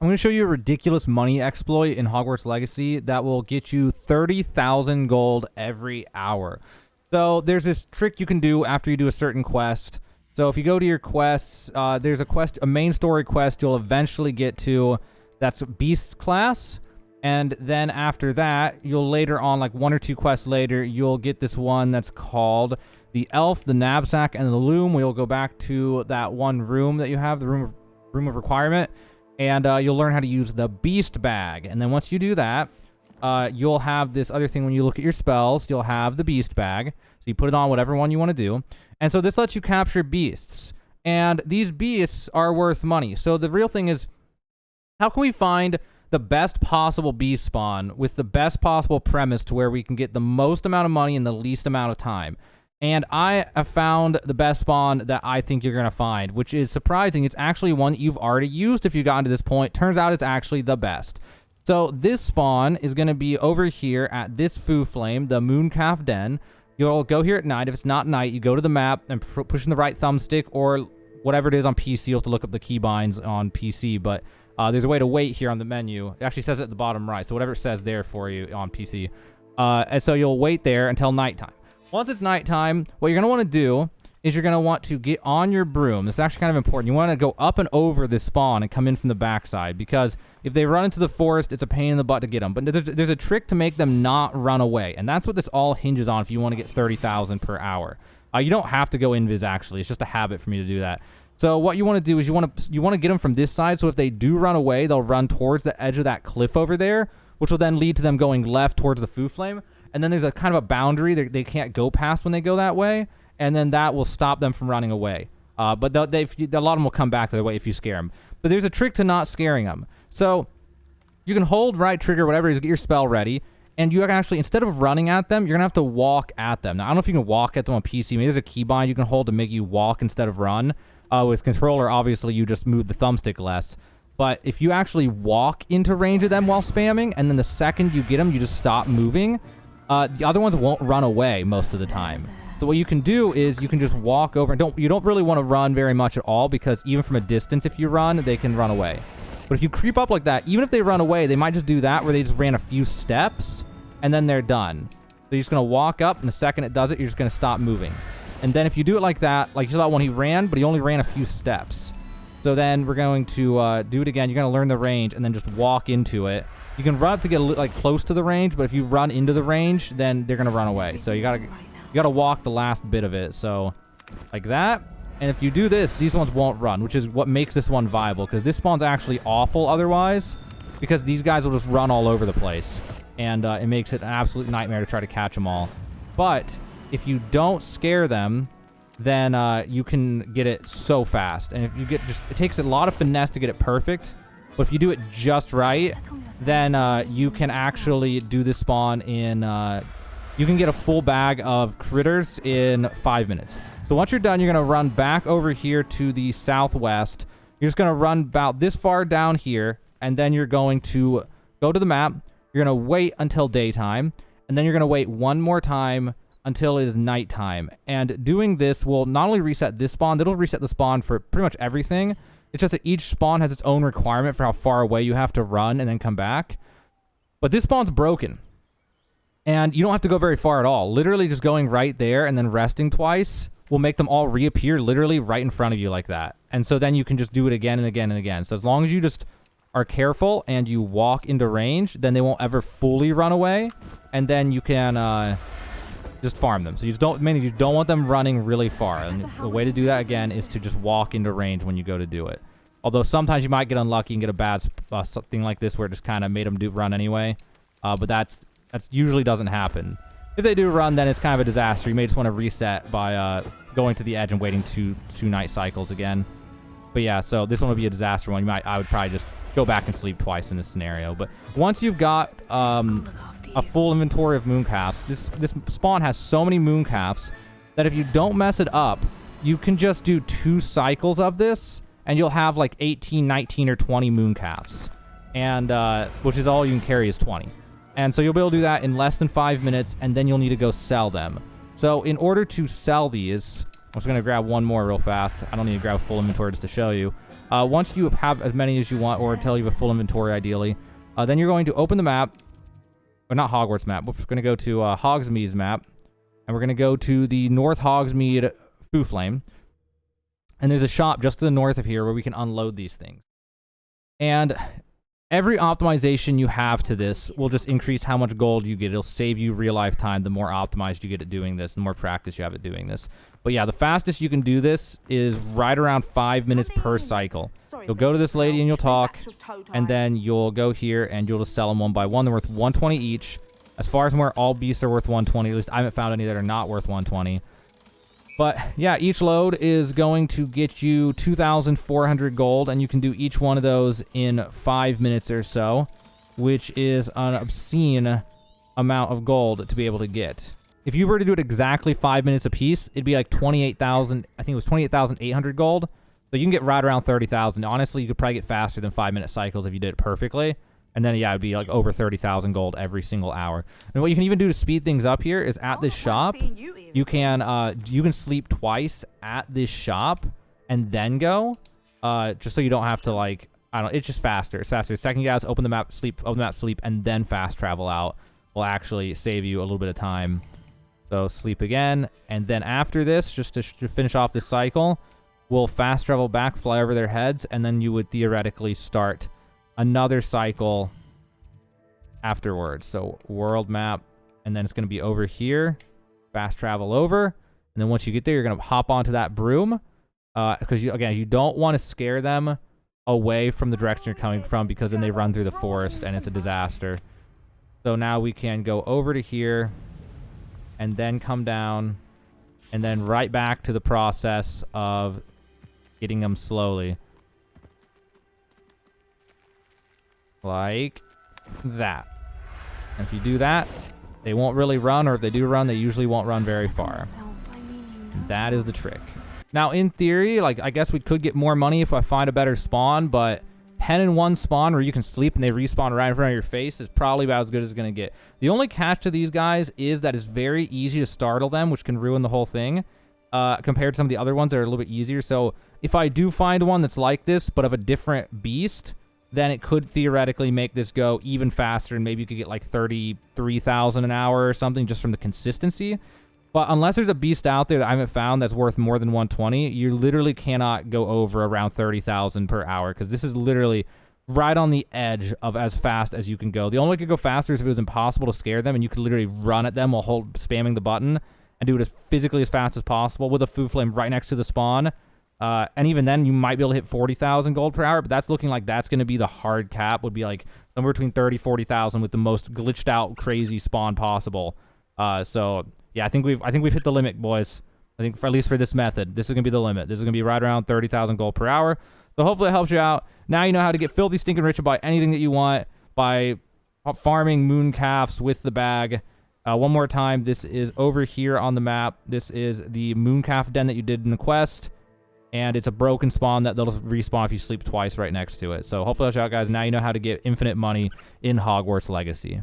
I'm going to show you a ridiculous money exploit in Hogwarts Legacy that will get you 30,000 gold every hour. So there's this trick you can do after you do a certain quest. So if you go to your quests, there's a main story quest you'll eventually get to. That's Beast class. And then after that, you'll later on, like 1 or 2 quests later, you'll get this one that's called the Elf, the Knapsack, and the Loom. We'll go back to that one room that you have, the room of requirement, and you'll learn how to use the Beast Bag. And then once you do that, you'll have this other thing when you look at your spells. You'll have the Beast Bag. So you put it on whatever one you want to do. And so this lets you capture beasts. And these beasts are worth money. So the real thing is, how can we find the best possible beast spawn with the best possible premise to where we can get the most amount of money in the least amount of time? And I have found the best spawn that I think you're going to find, which is surprising. It's actually one that you've already used if you've gotten to this point. Turns out it's actually the best. So this spawn is going to be over here at this Foo Flame, the Mooncalf Den. You'll go here at night. If it's not night, you go to the map and push in the right thumbstick or whatever it is on PC. You'll have to look up the keybinds on PC, but there's a way to wait here on the menu. It actually says it at the bottom right, so whatever it says there for you on PC. And so you'll wait there until nighttime. Once it's nighttime, what you're going to want to do is you're going to want to get on your broom. This is actually kind of important. You want to go up and over this spawn and come in from the backside, because if they run into the forest, it's a pain in the butt to get them. But there's a trick to make them not run away, and that's what this all hinges on if you want to get 30,000 per hour. You don't have to go invis, actually. It's just a habit for me to do that. So what you want to do is you want to get them from this side, so if they do run away, they'll run towards the edge of that cliff over there, which will then lead to them going left towards the Foo Flame. And then there's a kind of a boundary they can't go past when they go that way, and then that will stop them from running away. But a lot of them will come back the other way if you scare them. But there's a trick to not scaring them. So you can hold right trigger, whatever it is, get your spell ready, and you can actually, instead of running at them, you're going to have to walk at them. Now, I don't know if you can walk at them on PC. Maybe there's a keybind you can hold to make you walk instead of run. With controller, obviously, you just move the thumbstick less. But if you actually walk into range of them while spamming, and then the second you get them, you just stop moving, the other ones won't run away most of the time. So what you can do is you can just walk over. And you don't really want to run very much at all, because even from a distance, if you run, they can run away. But if you creep up like that, even if they run away, they might just do that where they just ran a few steps, and then they're done. So you're just going to walk up, and the second it does it, you're just going to stop moving. And then if you do it like that, like you saw that one, he ran, but he only ran a few steps. So then we're going to do it again. You're going to learn the range and then just walk into it. You can run up to get like close to the range, but if you run into the range, then they're going to run away. So you gotta walk the last bit of it. So like that. And if you do this, these ones won't run, which is what makes this one viable, because this spawn's actually awful otherwise, because these guys will just run all over the place. And it makes it an absolute nightmare to try to catch them all. But if you don't scare them, then you can get it so fast. And if you get it takes a lot of finesse to get it perfect. But if you do it just right, then you can actually do this spawn in... you can get a full bag of critters in 5 minutes. So once you're done, you're going to run back over here to the southwest. You're just going to run about this far down here, and then you're going to go to the map. You're going to wait until daytime, and then you're going to wait one more time until it is nighttime. And doing this will not only reset this spawn, it'll reset the spawn for pretty much everything. It's just that each spawn has its own requirement for how far away you have to run and then come back. But this spawn's broken. And you don't have to go very far at all. Literally just going right there and then resting twice will make them all reappear literally right in front of you like that. And so then you can just do it again and again and again. So as long as you just are careful and you walk into range, then they won't ever fully run away. And then you can... just farm them. So you don't want them running really far. And the way to do that again is to just walk into range when you go to do it. Although sometimes you might get unlucky and get a bad something like this where it just kind of made them run anyway. But that's usually doesn't happen. If they do run, then it's kind of a disaster. You may just want to reset by going to the edge and waiting two night cycles again. But yeah, so this one would be a disaster one. I would probably just go back and sleep twice in this scenario. But once you've got a full inventory of mooncalves, this spawn has so many mooncalves that if you don't mess it up, you can just do 2 cycles of this, and you'll have like 18, 19, or 20 mooncalves. And which is all you can carry is 20. And so you'll be able to do that in less than 5 minutes, and then you'll need to go sell them. So in order to sell these, I'm just going to grab one more real fast. I don't need to grab full inventory just to show you. Once you have as many as you want, or until you have a full inventory, ideally, then you're going to open the map. Or not Hogwarts map. We're going to go to Hogsmeade's map. And we're going to go to the North Hogsmeade Foo Flame. And there's a shop just to the north of here where we can unload these things. And every optimization you have to this will just increase how much gold you get. It'll save you real life time the more optimized you get at doing this, the more practice you have at doing this. But yeah, the fastest you can do this is right around 5 minutes per cycle. You'll go to this lady and you'll talk, and then you'll go here and you'll just sell them one by one. They're worth 120 each. As far as where all beasts are worth 120, at least I haven't found any that are not worth 120. But yeah, each load is going to get you 2,400 gold, and you can do each one of those in 5 minutes or so, which is an obscene amount of gold to be able to get. If you were to do it exactly 5 minutes a piece, it'd be like 28,000. I think it was 28,800 gold. So you can get right around 30,000. Honestly, you could probably get faster than 5 minute cycles if you did it perfectly. And then, yeah, it'd be like over 30,000 gold every single hour. And what you can even do to speed things up here is at this shop, you can sleep twice at this shop and then go, just so you don't have to, like, I don't know, it's just faster. It's faster. Second, you guys open the map, sleep, and then fast travel out will actually save you a little bit of time. So sleep again, and then after this, just to finish off this cycle, we'll fast travel back, fly over their heads, and then you would theoretically start another cycle afterwards. So world map, and then it's going to be over here, fast travel over, and then once you get there, you're going to hop onto that broom, because you don't want to scare them away from the direction you're coming from, because then they run through the forest and it's a disaster. So now we can go over to here and then come down and then right back to the process of getting them slowly. Like that. And if you do that, they won't really run, or if they do run, they usually won't run very far. And that is the trick. Now, in theory, like, I guess we could get more money if I find a better spawn, but 10-in-1 spawn where you can sleep and they respawn right in front of your face is probably about as good as it's going to get. The only catch to these guys is that it's very easy to startle them, which can ruin the whole thing, compared to some of the other ones that are a little bit easier. So if I do find one that's like this, but of a different beast, then it could theoretically make this go even faster, and maybe you could get like 33,000 an hour or something just from the consistency. But unless there's a beast out there that I haven't found that's worth more than 120, you literally cannot go over around 30,000 per hour, because this is literally right on the edge of as fast as you can go. The only way you could go faster is if it was impossible to scare them, and you could literally run at them while spamming the button and do it as physically as fast as possible with a Foo Flame right next to the spawn. And even then, you might be able to hit 40,000 gold per hour, but that's looking like that's going to be the hard cap, would be like somewhere between 30,000-40,000 with the most glitched out, crazy spawn possible. So yeah, I think we've hit the limit, boys. I think at least for this method, this is going to be the limit. This is going to be right around 30,000 gold per hour. So hopefully it helps you out. Now you know how to get filthy, stinking rich and buy anything that you want by farming moon calves with the bag. One more time, this is over here on the map. This is the moon calf den that you did in the quest. And it's a broken spawn that they'll respawn if you sleep twice right next to it. So hopefully that'll help you out, guys. Now you know how to get infinite money in Hogwarts Legacy.